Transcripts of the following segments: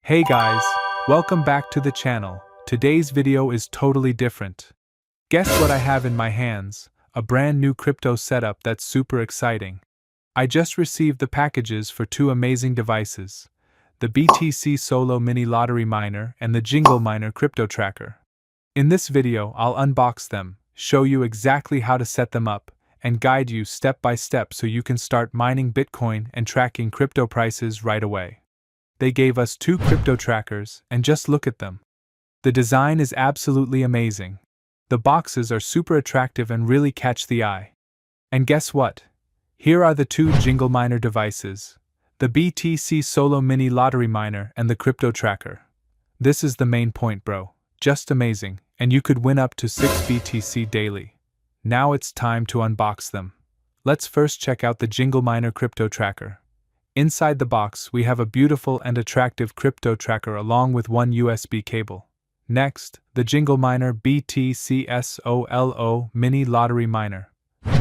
Hey guys, welcome back to the channel. Today's video is totally different. Guess what I have in my hands? A brand new crypto setup that's super exciting. I just received the packages for two amazing devices, the BTC Solo Mini Lottery Miner and the Jingle Miner CryptoTracker. In this video, I'll unbox them, show you exactly how to set them up, and guide you step by step so you can start mining Bitcoin and tracking crypto prices right away. They gave us two crypto trackers, and just look at them. The design is absolutely amazing. The boxes are super attractive and really catch the eye. And guess what? Here are the two Jingle Miner devices, the BTC Solo Mini Lottery Miner and the CryptoTracker. This is the main point, bro. Just amazing, and you could win up to 6 BTC daily. Now it's time to unbox them. Let's first check out the Jingle Miner CryptoTracker. Inside the box, we have a beautiful and attractive crypto tracker along with one USB cable. Next, the Jingle Miner BTC Solo Mini Lottery Miner.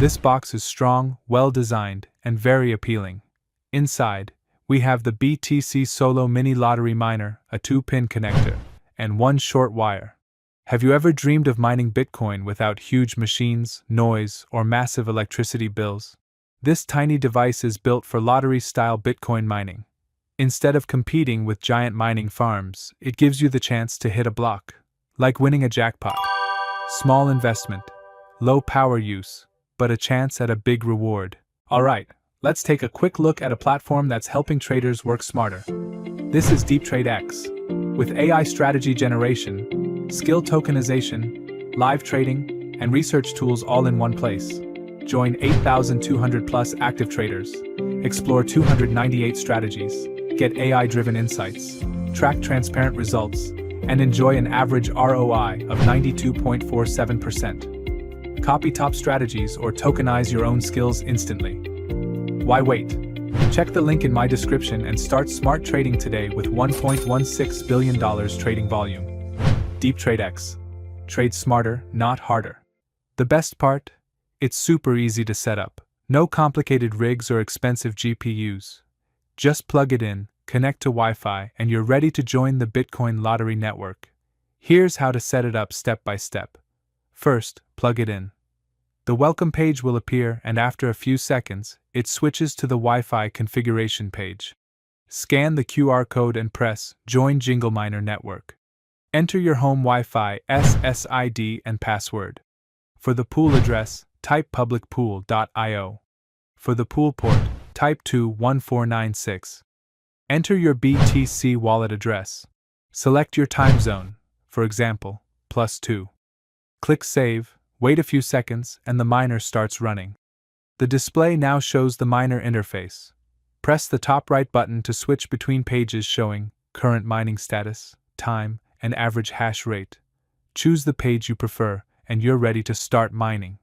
This box is strong, well-designed, and very appealing. Inside, we have the BTC Solo Mini Lottery Miner, a 2-pin connector, and one short wire. Have you ever dreamed of mining Bitcoin without huge machines, noise, or massive electricity bills? This tiny device is built for lottery-style Bitcoin mining. Instead of competing with giant mining farms, it gives you the chance to hit a block, like winning a jackpot. Small investment, low power use, but a chance at a big reward. Alright, let's take a quick look at a platform that's helping traders work smarter. This is DeepTradeX. With AI strategy generation, skill tokenization, live trading, and research tools all in one place. Join 8,200 plus active traders, explore 298 strategies, get AI-driven insights, track transparent results, and enjoy an average ROI of 92.47%. Copy top strategies or tokenize your own skills instantly. Why wait? Check the link in my description and start smart trading today with $1.16 billion trading volume. DeepTradeX. Trade smarter, not harder. The best part? It's super easy to set up. No complicated rigs or expensive GPUs. Just plug it in, connect to Wi-Fi, and you're ready to join the Bitcoin lottery network. Here's how to set it up step by step. First, plug it in. The welcome page will appear, and after a few seconds, it switches to the Wi-Fi configuration page. Scan the QR code and press Join Jingle Miner Network. Enter your home Wi-Fi SSID and password. For the pool address, type publicpool.io. For the pool port, type 21496. Enter your BTC wallet address. Select your time zone, for example, +2. Click Save, wait a few seconds, and the miner starts running. The display now shows the miner interface. Press the top right button to switch between pages showing current mining status, time, and average hash rate. Choose the page you prefer, and you're ready to start mining.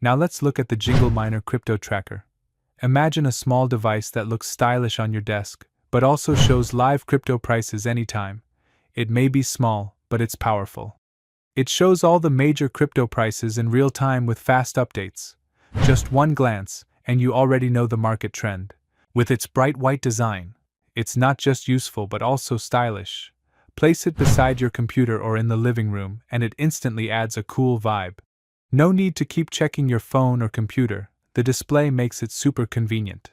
Now let's look at the Jingle Miner CryptoTracker. Imagine a small device that looks stylish on your desk, but also shows live crypto prices anytime. It may be small, but it's powerful. It shows all the major crypto prices in real time with fast updates. Just one glance, and you already know the market trend. With its bright white design, it's not just useful but also stylish. Place it beside your computer or in the living room, and it instantly adds a cool vibe. No need to keep checking your phone or computer, the display makes it super convenient.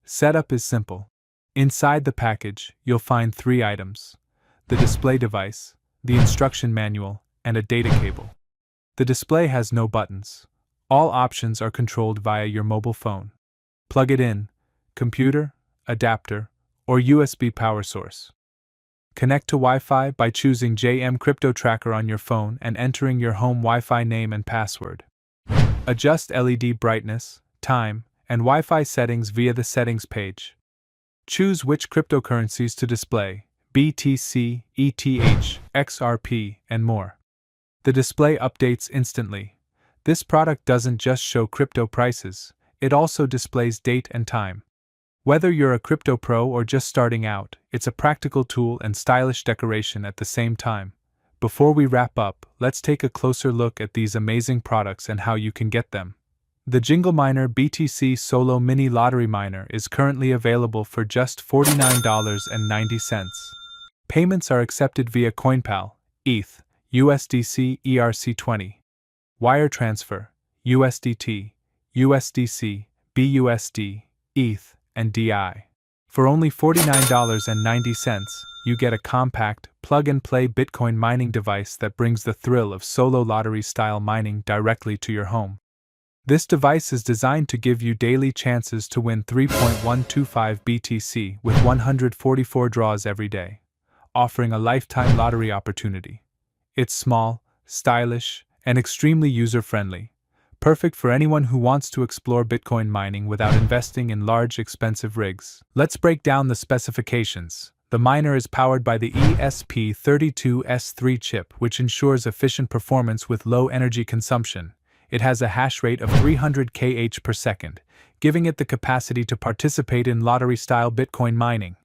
Setup is simple. Inside the package, you'll find 3 items: the display device, the instruction manual, and a data cable. The display has no buttons. All options are controlled via your mobile phone. Plug it in, computer, adapter, or USB power source. Connect to Wi-Fi by choosing JM CryptoTracker on your phone and entering your home Wi-Fi name and password. Adjust LED brightness, time, and Wi-Fi settings via the settings page. Choose which cryptocurrencies to display: BTC, ETH, XRP, and more. The display updates instantly. This product doesn't just show crypto prices, it also displays date and time. Whether you're a crypto pro or just starting out, it's a practical tool and stylish decoration at the same time. Before we wrap up, let's take a closer look at these amazing products and how you can get them. The Jingle Miner BTC Solo Mini Lottery Miner is currently available for just $49.90. Payments are accepted via CoinPal, ETH, USDC ERC20, wire transfer, USDT, USDC, BUSD, ETH, and DI. For only $49.90, you get a compact, plug-and-play Bitcoin mining device that brings the thrill of solo lottery-style mining directly to your home. This device is designed to give you daily chances to win 3.125 BTC with 144 draws every day, offering a lifetime lottery opportunity. It's small, stylish, and extremely user-friendly, perfect for anyone who wants to explore Bitcoin mining without investing in large, expensive rigs. Let's break down the specifications. The miner is powered by the ESP32S3 chip, which ensures efficient performance with low energy consumption. It has a hash rate of 300 kh per second, giving it the capacity to participate in lottery-style Bitcoin mining.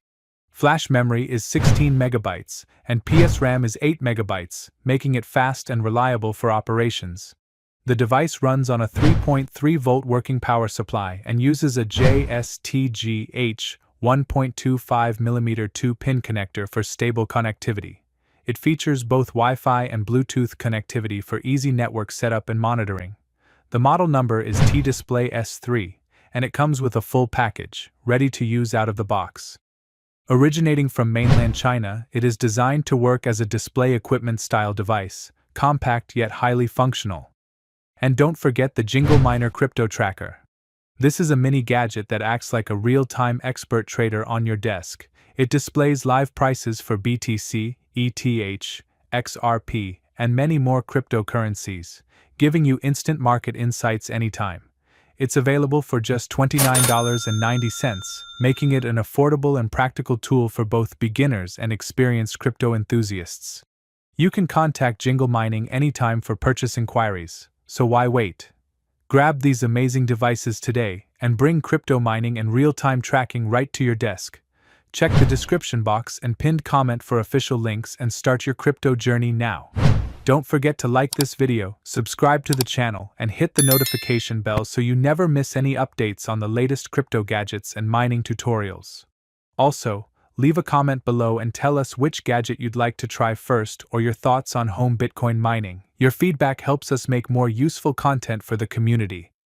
Flash memory is 16 megabytes, and PSRAM is 8 megabytes, making it fast and reliable for operations. The device runs on a 3.3-volt working power supply and uses a JSTGH 1.25mm 2-pin connector for stable connectivity. It features both Wi-Fi and Bluetooth connectivity for easy network setup and monitoring. The model number is T-Display S3, and it comes with a full package, ready to use out of the box. Originating from mainland China, it is designed to work as a display equipment-style device, compact yet highly functional. And don't forget the Jingle Miner CryptoTracker. This is a mini gadget that acts like a real-time expert trader on your desk. It displays live prices for BTC, ETH, XRP, and many more cryptocurrencies, giving you instant market insights anytime. It's available for just $29.90, making it an affordable and practical tool for both beginners and experienced crypto enthusiasts. You can contact Jingle Mining anytime for purchase inquiries, so why wait? Grab these amazing devices today and bring crypto mining and real-time tracking right to your desk. Check the description box and pinned comment for official links and start your crypto journey now. Don't forget to like this video, subscribe to the channel, and hit the notification bell so you never miss any updates on the latest crypto gadgets and mining tutorials. Also, leave a comment below and tell us which gadget you'd like to try first or your thoughts on home Bitcoin mining. Your feedback helps us make more useful content for the community.